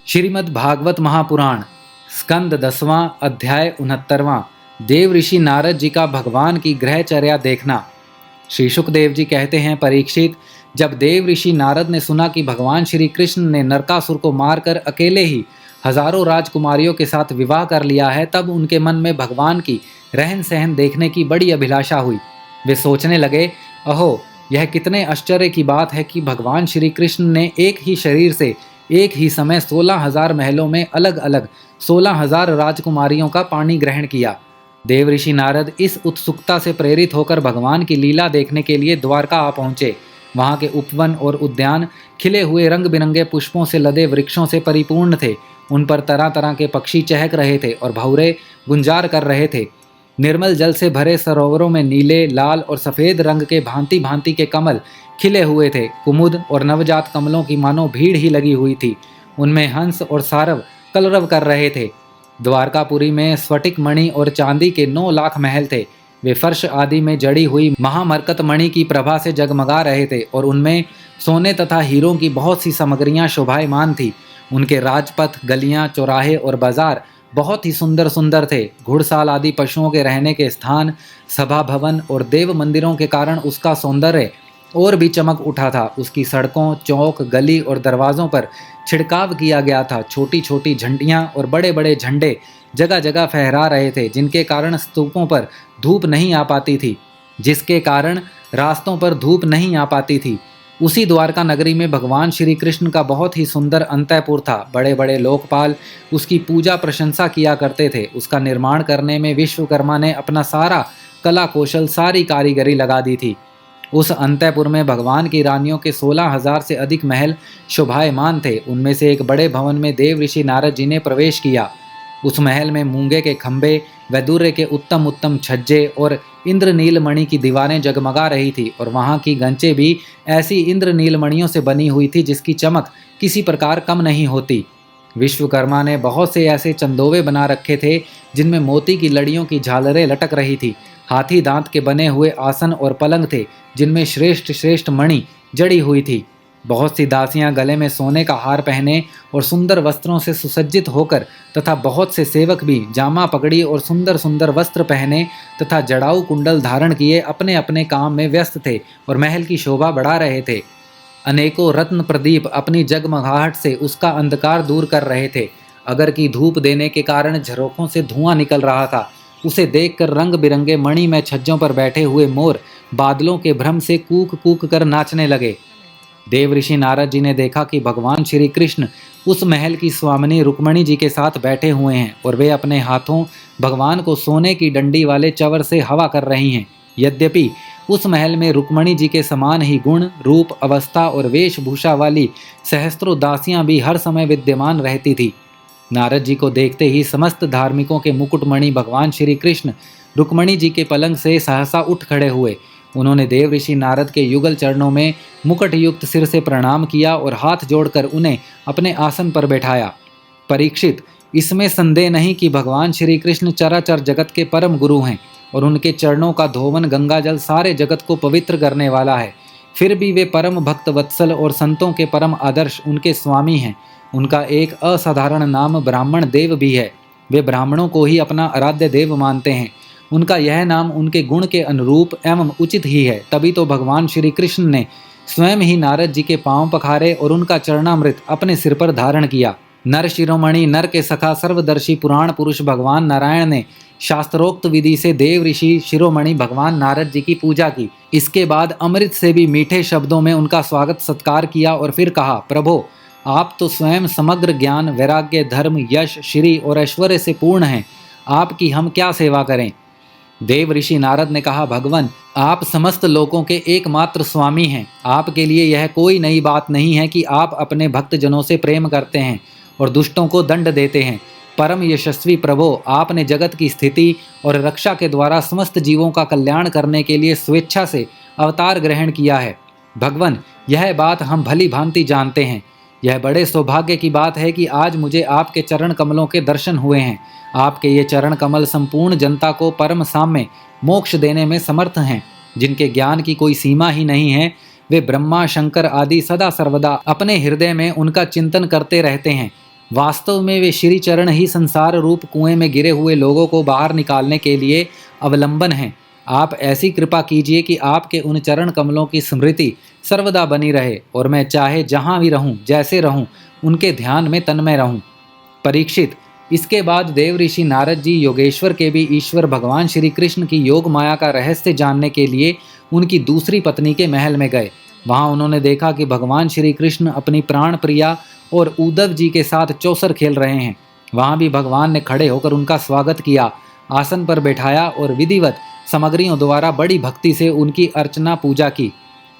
श्रीमद् भागवत महापुराण स्कंद 10वां अध्याय 69वां। देव ऋषि नारद जी का भगवान की ग्रहचर्या देखना। श्री शुकदेव जी कहते हैं, परीक्षित, जब देव ऋषि नारद ने सुना कि भगवान श्री कृष्ण ने नरकासुर को मारकर अकेले ही हजारों राजकुमारियों के साथ विवाह कर लिया है, तब उनके मन में भगवान की रहन सहन देखने की बड़ी अभिलाषा हुई। वे सोचने लगे, अहो, यह कितने आश्चर्य की बात है कि भगवान श्री कृष्ण ने एक ही शरीर से एक ही समय 16,000 महलों में अलग अलग 16,000 राजकुमारियों का पानी ग्रहण किया। देव ऋषि नारद इस उत्सुकता से प्रेरित होकर भगवान की लीला देखने के लिए द्वारका आ पहुंचे। वहां के उपवन और उद्यान खिले हुए रंग बिरंगे पुष्पों से लदे वृक्षों से परिपूर्ण थे। उन पर तरह तरह के पक्षी चहक रहे थे और भंवरे गुंजार कर रहे थे। निर्मल जल से भरे सरोवरों में नीले, लाल और सफ़ेद रंग के भांति भांति के कमल खिले हुए थे। कुमुद और नवजात कमलों की मानो भीड़ ही लगी हुई थी। उनमें हंस और सारव कलरव कर रहे थे। द्वारकापुरी में स्फटिक मणि और चांदी के 9 लाख महल थे। वे फर्श आदि में जड़ी हुई महामरकत मणि की प्रभा से जगमगा रहे थे और उनमें सोने तथा हीरों की बहुत सी सामग्रियां शोभायमान थी। उनके राजपथ, गलियां, चौराहे और बाजार बहुत ही सुंदर सुंदर थे। घुड़साल आदि पशुओं के रहने के स्थान, सभा भवन और देव मंदिरों के कारण उसका सौंदर्य और भी चमक उठा था। उसकी सड़कों, चौक, गली और दरवाज़ों पर छिड़काव किया गया था। छोटी छोटी झंडियाँ और बड़े बड़े झंडे जगह जगह फहरा रहे थे, जिनके कारण स्तूपों पर धूप नहीं आ पाती थी, जिसके कारण रास्तों पर धूप नहीं आ पाती थी। उसी द्वारका नगरी में भगवान श्री कृष्ण का बहुत ही सुंदर अंतःपुर था। बड़े बड़े लोकपाल उसकी पूजा प्रशंसा किया करते थे। उसका निर्माण करने में विश्वकर्मा ने अपना सारा कला कौशल, सारी कारीगरी लगा दी थी। उस अंतःपुर में भगवान की रानियों के 16,000 से अधिक महल शोभायमान थे। उनमें से एक बड़े भवन में देव ऋषि नारद जी ने प्रवेश किया। उस महल में मूंगे के खंभे, वैदुर्य के उत्तम उत्तम छज्जे और इंद्रनील मणि की दीवारें जगमगा रही थी और वहाँ की गंचें भी ऐसी इंद्रनील मणियों से बनी हुई थी जिसकी चमक किसी प्रकार कम नहीं होती। विश्वकर्मा ने बहुत से ऐसे चंदोवे बना रखे थे जिनमें मोती की लड़ियों की झालरें लटक रही थी। हाथी दांत के बने हुए आसन और पलंग थे जिनमें श्रेष्ठ श्रेष्ठ मणि जड़ी हुई थी। बहुत सी दासियां गले में सोने का हार पहने और सुंदर वस्त्रों से सुसज्जित होकर तथा बहुत से सेवक भी जामा पगड़ी और सुंदर सुंदर वस्त्र पहने तथा जड़ाऊ कुंडल धारण किए अपने अपने काम में व्यस्त थे और महल की शोभा बढ़ा रहे थे। अनेकों रत्न प्रदीप अपनी जगमगाहट से उसका अंधकार दूर कर रहे थे। अगर की धूप देने के कारण झरोखों से धुआं निकल रहा था। उसे देखकर रंग बिरंगे मणिमय छज्जों पर बैठे हुए मोर बादलों के भ्रम से कूक कूक कर नाचने लगे। देव ऋषि नारद जी ने देखा कि भगवान श्री कृष्ण उस महल की स्वामिनी रुक्मणी जी के साथ बैठे हुए हैं और वे अपने हाथों भगवान को सोने की डंडी वाले चवर से हवा कर रही हैं। यद्यपि उस महल में रुक्मणी जी के समान ही गुण, रूप, अवस्था और वेशभूषा वाली सहस्त्रों दासियां भी हर समय विद्यमान रहती थी। नारद जी को देखते ही समस्त धार्मिकों के मुकुटमणि भगवान श्री कृष्ण रुक्मणी जी के पलंग से सहसा उठ खड़े हुए। उन्होंने देव ऋषि नारद के युगल चरणों में मुकुट युक्त सिर से प्रणाम किया और हाथ जोड़कर उन्हें अपने आसन पर बैठाया। परीक्षित, इसमें संदेह नहीं कि भगवान श्री कृष्ण चराचर जगत के परम गुरु हैं और उनके चरणों का धोवन गंगा जल सारे जगत को पवित्र करने वाला है। फिर भी वे परम भक्त वत्सल और संतों के परम आदर्श उनके स्वामी हैं। उनका एक असाधारण नाम ब्राह्मण देव भी है। वे ब्राह्मणों को ही अपना आराध्य देव मानते हैं। उनका यह नाम उनके गुण के अनुरूप एवं उचित ही है। तभी तो भगवान श्री कृष्ण ने स्वयं ही नारद जी के पांव पखारे और उनका चरणामृत अपने सिर पर धारण किया। नर शिरोमणि, नर के सखा, सर्वदर्शी पुराण पुरुष भगवान नारायण ने शास्त्रोक्त विधि से देव ऋषि शिरोमणि भगवान नारद जी की पूजा की। इसके बाद अमृत से भी मीठे शब्दों में उनका स्वागत सत्कार किया और फिर कहा, प्रभो, आप तो स्वयं समग्र ज्ञान, वैराग्य, धर्म, यश, श्री और ऐश्वर्य से पूर्ण हैं। आपकी हम क्या सेवा करें। देव ऋषि नारद ने कहा, भगवान, आप समस्त लोकों के एकमात्र स्वामी हैं। आपके लिए यह कोई नई बात नहीं है कि आप अपने भक्तजनों से प्रेम करते हैं और दुष्टों को दंड देते हैं। परम यशस्वी प्रभो, आपने जगत की स्थिति और रक्षा के द्वारा समस्त जीवों का कल्याण करने के लिए स्वेच्छा से अवतार ग्रहण किया है। भगवान, यह बात हम भली भांति जानते हैं। यह बड़े सौभाग्य की बात है कि आज मुझे आपके चरण कमलों के दर्शन हुए हैं। आपके ये चरण कमल संपूर्ण जनता को परम साम्य मोक्ष देने में समर्थ हैं। जिनके ज्ञान की कोई सीमा ही नहीं है, वे ब्रह्मा, शंकर आदि सदा सर्वदा अपने हृदय में उनका चिंतन करते रहते हैं। वास्तव में वे श्री चरण ही संसार रूप कुएं में गिरे हुए लोगों को बाहर निकालने के लिए अवलंबन हैं। आप ऐसी कृपा कीजिए कि आपके उन चरण कमलों की स्मृति सर्वदा बनी रहे और मैं चाहे जहाँ भी रहूँ, जैसे रहूँ, उनके ध्यान में तन्मय रहूँ। परीक्षित, इसके बाद देव ऋषि नारद जी योगेश्वर के भी ईश्वर भगवान श्री कृष्ण की योग माया का रहस्य जानने के लिए उनकी दूसरी पत्नी के महल में गए। वहां उन्होंने देखा कि भगवान श्री कृष्ण अपनी प्राण प्रिया और उद्धव जी के साथ चौसर खेल रहे हैं। वहां भी भगवान ने खड़े होकर उनका स्वागत किया, आसन पर बैठाया और विधिवत सामग्रियों द्वारा बड़ी भक्ति से उनकी अर्चना पूजा की।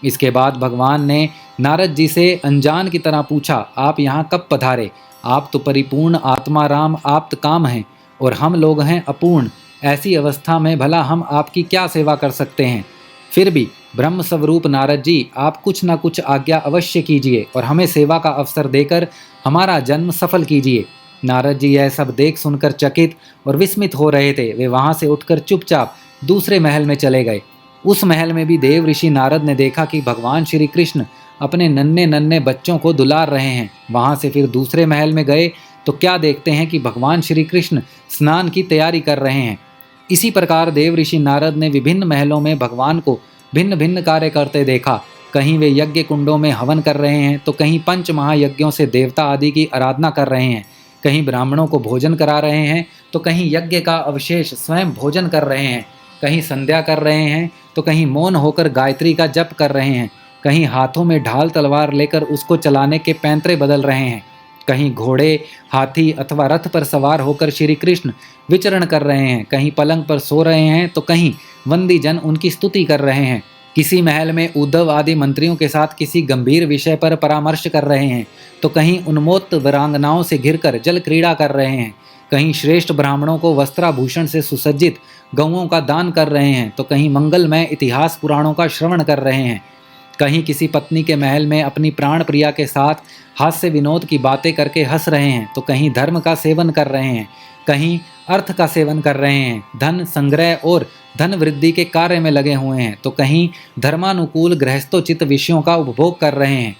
इसके बाद भगवान ने नारद जी से अनजान की तरह पूछा, आप यहाँ कब पधारे? आप तो परिपूर्ण आत्मा राम आप्त काम हैं और हम लोग हैं अपूर्ण। ऐसी अवस्था में भला हम आपकी क्या सेवा कर सकते हैं? फिर भी ब्रह्म स्वरूप नारद जी, आप कुछ न कुछ आज्ञा अवश्य कीजिए और हमें सेवा का अवसर देकर हमारा जन्म सफल कीजिए। नारद जी यह सब देख सुनकर चकित और विस्मित हो रहे थे। वे वहां से उठकर चुपचाप दूसरे महल में चले गए। उस महल में भी देव ऋषि नारद ने देखा कि भगवान श्री कृष्ण अपने नन्हे नन्हे बच्चों को दुलार रहे हैं। वहां से फिर दूसरे महल में गए तो क्या देखते हैं कि भगवान श्री कृष्ण स्नान की तैयारी कर रहे हैं। इसी प्रकार देव ऋषि नारद ने विभिन्न महलों में भगवान को भिन्न भिन्न कार्य करते देखा। कहीं वे यज्ञ कुंडों में हवन कर रहे हैं तो कहीं पंच महायज्ञों से देवता आदि की आराधना कर रहे हैं, कहीं ब्राह्मणों को भोजन करा रहे हैं तो कहीं यज्ञ का अवशेष स्वयं भोजन कर रहे हैं, कहीं संध्या कर रहे हैं तो कहीं मौन होकर गायत्री का जप कर रहे हैं, कहीं हाथों में ढाल तलवार लेकर उसको चलाने के पैंतरे बदल रहे हैं, कहीं घोड़े, हाथी अथवा रथ पर सवार होकर श्री कृष्ण विचरण कर रहे हैं, कहीं पलंग पर सो रहे हैं तो कहीं वंदी जन उनकी स्तुति कर रहे हैं। किसी महल में उद्धव आदि मंत्रियों के साथ किसी गंभीर विषय पर परामर्श कर रहे हैं तो कहीं उन्मत्त वीरांगनाओं से घिरकर जल क्रीड़ा कर रहे हैं, कहीं श्रेष्ठ ब्राह्मणों को वस्त्राभूषण से सुसज्जित गौओं का दान कर रहे हैं तो कहीं मंगलमय इतिहास पुराणों का श्रवण कर रहे हैं, कहीं किसी पत्नी के महल में अपनी प्राण प्रिया के साथ हास्य विनोद की बातें करके हंस रहे हैं तो कहीं धर्म का सेवन कर रहे हैं, कहीं अर्थ का सेवन कर रहे हैं, धन संग्रह और धन वृद्धि के कार्य में लगे हुए हैं तो कहीं धर्मानुकूल गृहस्थोचित विषयों का उपभोग कर रहे हैं,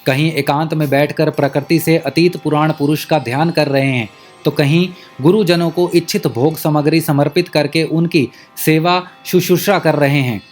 कहीं एकांत में बैठकर प्रकृति से अतीत पुराण पुरुष का ध्यान कर रहे हैं तो कहीं गुरुजनों को इच्छित भोग सामग्री समर्पित करके उनकी सेवा शुश्रूषा कर रहे हैं।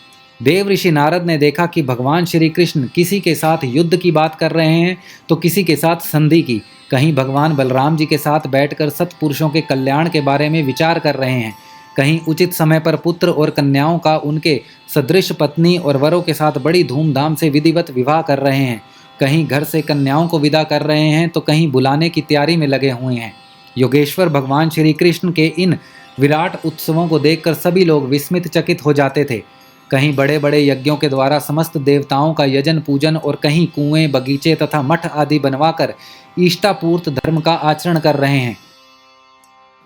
देव ऋषि नारद ने देखा कि भगवान श्री कृष्ण किसी के साथ युद्ध की बात कर रहे हैं तो किसी के साथ संधि की, कहीं भगवान बलराम जी के साथ बैठकर सत्पुरुषों के कल्याण के बारे में विचार कर रहे हैं, कहीं उचित समय पर पुत्र और कन्याओं का उनके सदृश पत्नी और वरों के साथ बड़ी धूमधाम से विधिवत विवाह कर रहे हैं, कहीं घर से कन्याओं को विदा कर रहे हैं तो कहीं बुलाने की तैयारी में लगे हुए हैं। योगेश्वर भगवान श्री कृष्ण के इन विराट उत्सवों को देखकर सभी लोग विस्मित चकित हो जाते थे। कहीं बड़े बड़े यज्ञों के द्वारा समस्त देवताओं का यजन पूजन और कहीं कुएं, बगीचे तथा मठ आदि बनवाकर इष्टापूर्त धर्म का आचरण कर रहे हैं।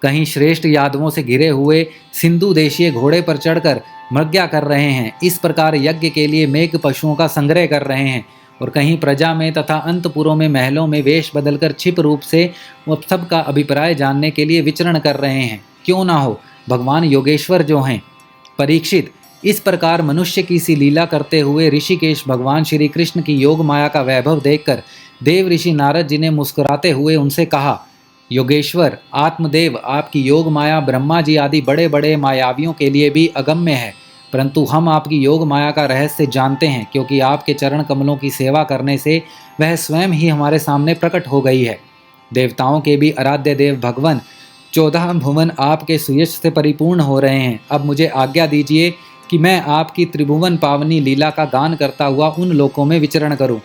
कहीं श्रेष्ठ यादवों से घिरे हुए सिंधु देशीय घोड़े पर चढ़कर मृग्या कर रहे हैं। इस प्रकार यज्ञ के लिए मेघ पशुओं का संग्रह कर रहे हैं और कहीं प्रजा में तथा अंतपुरों में महलों में वेश बदलकर छिप रूप से सबका अभिप्राय जानने के लिए विचरण कर रहे हैं। क्यों ना हो, भगवान योगेश्वर जो हैं। परीक्षित, इस प्रकार मनुष्य की सी लीला करते हुए ऋषिकेश भगवान श्री कृष्ण की योग माया का वैभव देखकर देव ऋषि नारद जी ने मुस्कुराते हुए उनसे कहा, योगेश्वर आत्मदेव, आपकी योग माया ब्रह्मा जी आदि बड़े बड़े मायावियों के लिए भी अगम्य है, परंतु हम आपकी योग माया का रहस्य जानते हैं क्योंकि आपके चरण कमलों की सेवा करने से वह स्वयं ही हमारे सामने प्रकट हो गई है। देवताओं के भी आराध्य देव भगवान 14 भुवन आपके सुयश से परिपूर्ण हो रहे हैं। अब मुझे आज्ञा दीजिए कि मैं आपकी त्रिभुवन पावनी लीला का गान करता हुआ उन लोकों में विचरण करूं।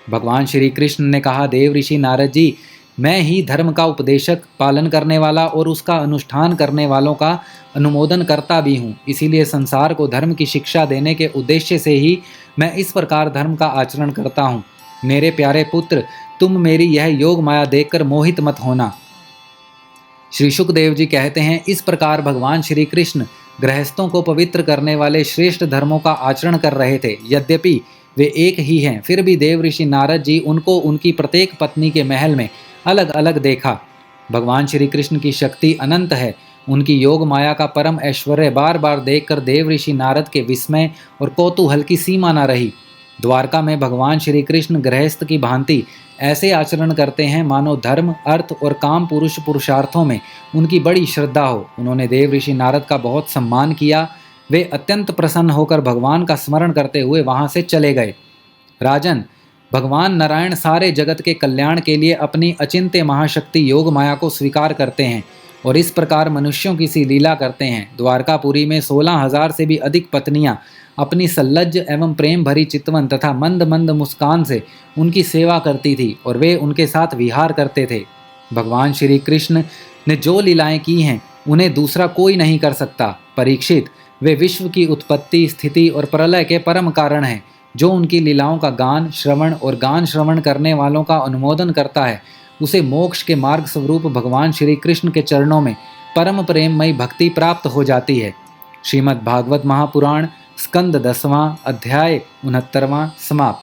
भगवान श्री कृष्ण ने कहा, देव ऋषि नारद जी, मैं ही धर्म का उपदेशक, पालन करने वाला और उसका अनुष्ठान करने वालों का अनुमोदन करता भी हूँ। इसीलिए संसार को धर्म की शिक्षा देने के उद्देश्य से ही मैं इस प्रकार धर्म का आचरण करता हूँ। मेरे प्यारे पुत्र, तुम मेरी यह योग माया देखकर मोहित मत होना। श्री शुकदेव जी कहते हैं, इस प्रकार भगवान श्री कृष्ण गृहस्थों को पवित्र करने वाले श्रेष्ठ धर्मों का आचरण कर रहे थे। यद्यपि वे एक ही हैं, फिर भी देव ऋषि नारद जी उनको उनकी प्रत्येक पत्नी के महल में अलग अलग देखा। भगवान श्री कृष्ण की शक्ति अनंत है। उनकी योग माया का परम ऐश्वर्य बार बार देखकर देव ऋषि नारद के विस्मय और कौतूहल की सीमा न रही। द्वारका में भगवान श्री कृष्ण गृहस्थ की भांति ऐसे आचरण करते हैं मानो धर्म, अर्थ और काम पुरुषार्थों में उनकी बड़ी श्रद्धा हो। उन्होंने देव ऋषि नारद का बहुत सम्मान किया। वे अत्यंत प्रसन्न होकर भगवान का स्मरण करते हुए वहां से चले गए। राजन, भगवान नारायण सारे जगत के कल्याण के लिए अपनी अचिंत्य महाशक्ति योग माया को स्वीकार करते हैं और इस प्रकार मनुष्यों की सी लीला करते हैं। द्वारकापुरी में 16,000 से भी अधिक पत्नियां अपनी सल्लज एवं प्रेम भरी चितवन तथा मंद मंद मुस्कान से उनकी सेवा करती थी और वे उनके साथ विहार करते थे। भगवान श्री कृष्ण ने जो लीलाएं की हैं उन्हें दूसरा कोई नहीं कर सकता। परीक्षित, वे विश्व की उत्पत्ति, स्थिति और प्रलय के परम कारण हैं। जो उनकी लीलाओं का गान श्रवण और गान श्रवण करने वालों का अनुमोदन करता है, उसे मोक्ष के मार्ग स्वरूप भगवान श्री कृष्ण के चरणों में परम प्रेममयी भक्ति प्राप्त हो जाती है। श्रीमद् भागवत महापुराण स्कंद 10वां अध्याय 69वां समाप्त।